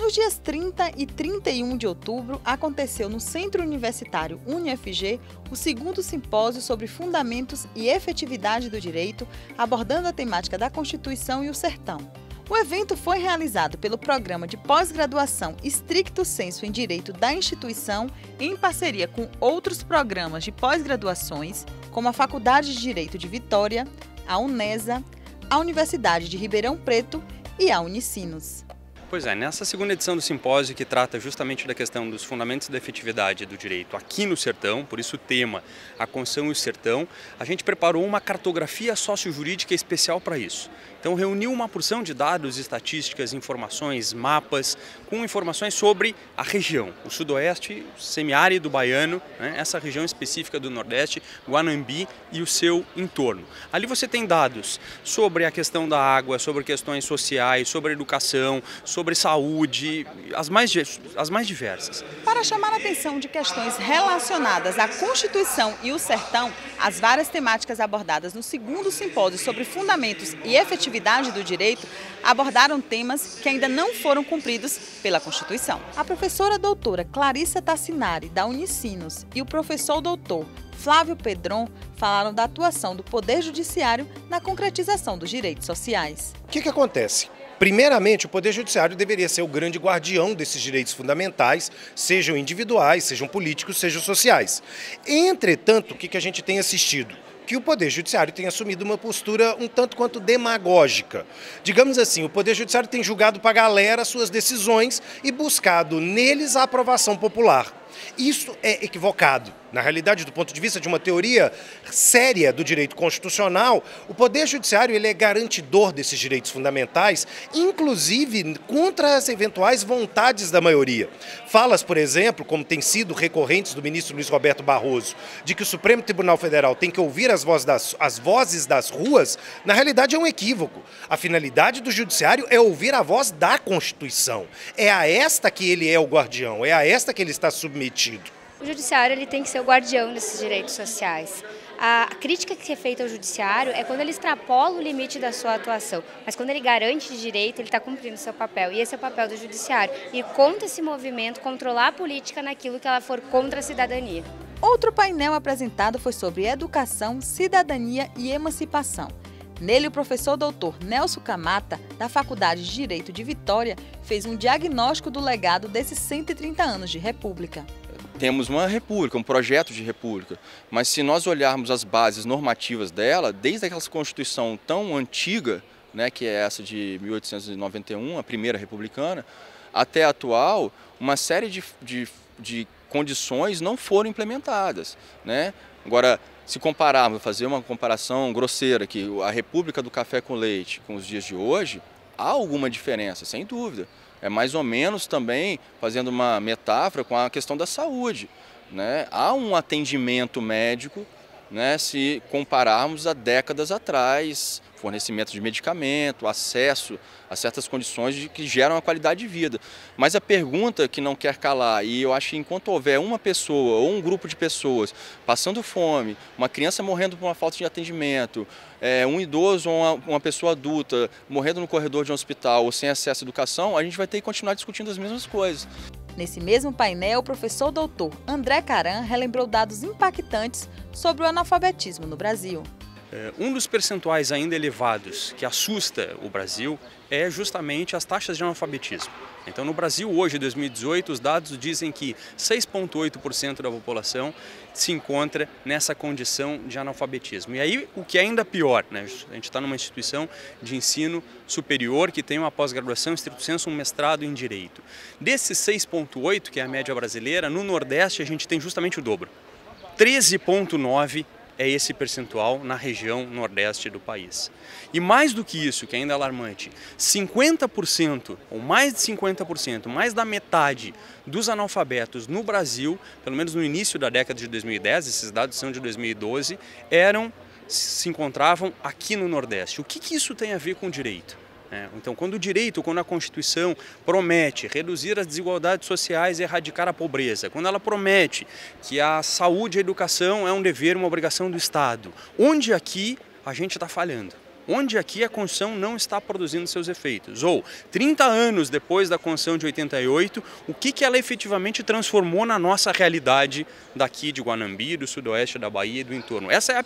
Nos dias 30 e 31 de outubro, aconteceu no Centro Universitário UniFG o segundo simpósio sobre fundamentos e efetividade do direito, abordando a temática da Constituição e o Sertão. O evento foi realizado pelo Programa de Pós-Graduação Stricto Sensu em Direito da instituição, em parceria com outros programas de pós-graduações, como a Faculdade de Direito de Vitória, a Unesa, a Universidade de Ribeirão Preto e a Unicinos. Pois é, nessa segunda edição do simpósio, que trata justamente da questão dos fundamentos da efetividade do direito aqui no Sertão, por isso o tema A Constituição e o Sertão, a gente preparou uma cartografia sociojurídica especial para isso. Então reuniu uma porção de dados, estatísticas, informações, mapas, com informações sobre a região, o sudoeste, semiárido baiano, né, essa região específica do Nordeste, Guanambi e o seu entorno. Ali você tem dados sobre a questão da água, sobre questões sociais, sobre educação, sobre saúde, as mais diversas. Para chamar a atenção de questões relacionadas à Constituição e o Sertão, as várias temáticas abordadas no segundo simpósio sobre fundamentos e efetividade do direito abordaram temas que ainda não foram cumpridos pela Constituição. A professora doutora Clarissa Tassinari, da Unicinos, e o professor doutor Flávio Pedron falaram da atuação do Poder Judiciário na concretização dos direitos sociais. O que acontece? Primeiramente, o Poder Judiciário deveria ser o grande guardião desses direitos fundamentais, sejam individuais, sejam políticos, sejam sociais. Entretanto, o que a gente tem assistido? Que o Poder Judiciário tem assumido uma postura um tanto quanto demagógica. Digamos assim, o Poder Judiciário tem julgado para a galera suas decisões e buscado neles a aprovação popular. Isso é equivocado. Na realidade, do ponto de vista de uma teoria séria do direito constitucional, o Poder Judiciário ele é garantidor desses direitos fundamentais, inclusive contra as eventuais vontades da maioria. Falas, por exemplo, como tem sido recorrentes do ministro Luiz Roberto Barroso, de que o Supremo Tribunal Federal tem que ouvir as vozes das ruas, na realidade é um equívoco. A finalidade do Judiciário é ouvir a voz da Constituição. É a esta que ele é o guardião, é a esta que ele está submetido. O judiciário ele tem que ser o guardião desses direitos sociais. A crítica que é feita ao judiciário é quando ele extrapola o limite da sua atuação, mas quando ele garante direito, ele está cumprindo seu papel. E esse é o papel do judiciário. E contra esse movimento, controlar a política naquilo que ela for contra a cidadania. Outro painel apresentado foi sobre educação, cidadania e emancipação. Nele, o professor doutor Nelson Camata, da Faculdade de Direito de Vitória, fez um diagnóstico do legado desses 130 anos de República. Temos uma república, um projeto de república, mas se nós olharmos as bases normativas dela, desde aquela Constituição tão antiga, né, que é essa de 1891, a primeira republicana, até a atual, uma série de condições não foram implementadas, né? Agora, se compararmos, fazer uma comparação grosseira, que a República do Café com Leite com os dias de hoje, há alguma diferença, sem dúvida. É mais ou menos também, fazendo uma metáfora com a questão da saúde, né? Há um atendimento médico, né, se compararmos a décadas atrás, fornecimento de medicamento, acesso a certas condições que geram a qualidade de vida. Mas a pergunta que não quer calar, e eu acho que enquanto houver uma pessoa ou um grupo de pessoas passando fome, uma criança morrendo por uma falta de atendimento, um idoso ou uma pessoa adulta morrendo no corredor de um hospital ou sem acesso à educação, a gente vai ter que continuar discutindo as mesmas coisas. Nesse mesmo painel, o professor doutor André Caran relembrou dados impactantes sobre o analfabetismo no Brasil. Um dos percentuais ainda elevados que assusta o Brasil é justamente as taxas de analfabetismo. Então, no Brasil, hoje, em 2018, os dados dizem que 6,8% da população se encontra nessa condição de analfabetismo. E aí, o que é ainda pior, né? A gente está numa instituição de ensino superior que tem uma pós-graduação, stricto sensu, um mestrado em Direito. Desses 6,8%, que é a média brasileira, no Nordeste a gente tem justamente o dobro. 13,9% é esse percentual na região nordeste do país. E mais do que isso, que é ainda alarmante, 50%, ou mais de 50%, mais da metade dos analfabetos no Brasil, pelo menos no início da década de 2010, esses dados são de 2012, se encontravam aqui no Nordeste. O que isso tem a ver com o direito? Então, quando o direito, quando a Constituição promete reduzir as desigualdades sociais e erradicar a pobreza, quando ela promete que a saúde e a educação é um dever, uma obrigação do Estado, onde aqui a gente está falhando? onde aqui a Constituição não está produzindo seus efeitos? Ou, 30 anos depois da Constituição de 88, o que ela efetivamente transformou na nossa realidade daqui de Guanambi, do sudoeste da Bahia e do entorno? Essa é a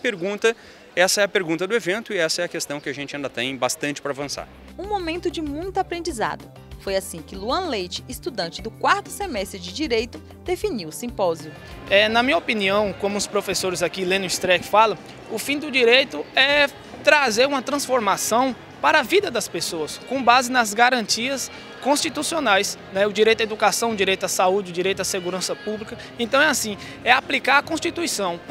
pergunta do evento e essa é a questão que a gente ainda tem bastante para avançar. Um momento de muito aprendizado. Foi assim que Luan Leite, estudante do 4º semestre de Direito, definiu o simpósio. Na minha opinião, como os professores aqui, Lênio Streck, falam, o fim do direito é trazer uma transformação para a vida das pessoas, com base nas garantias constitucionais, né? O direito à educação, o direito à saúde, o direito à segurança pública. Então é assim, é aplicar a Constituição.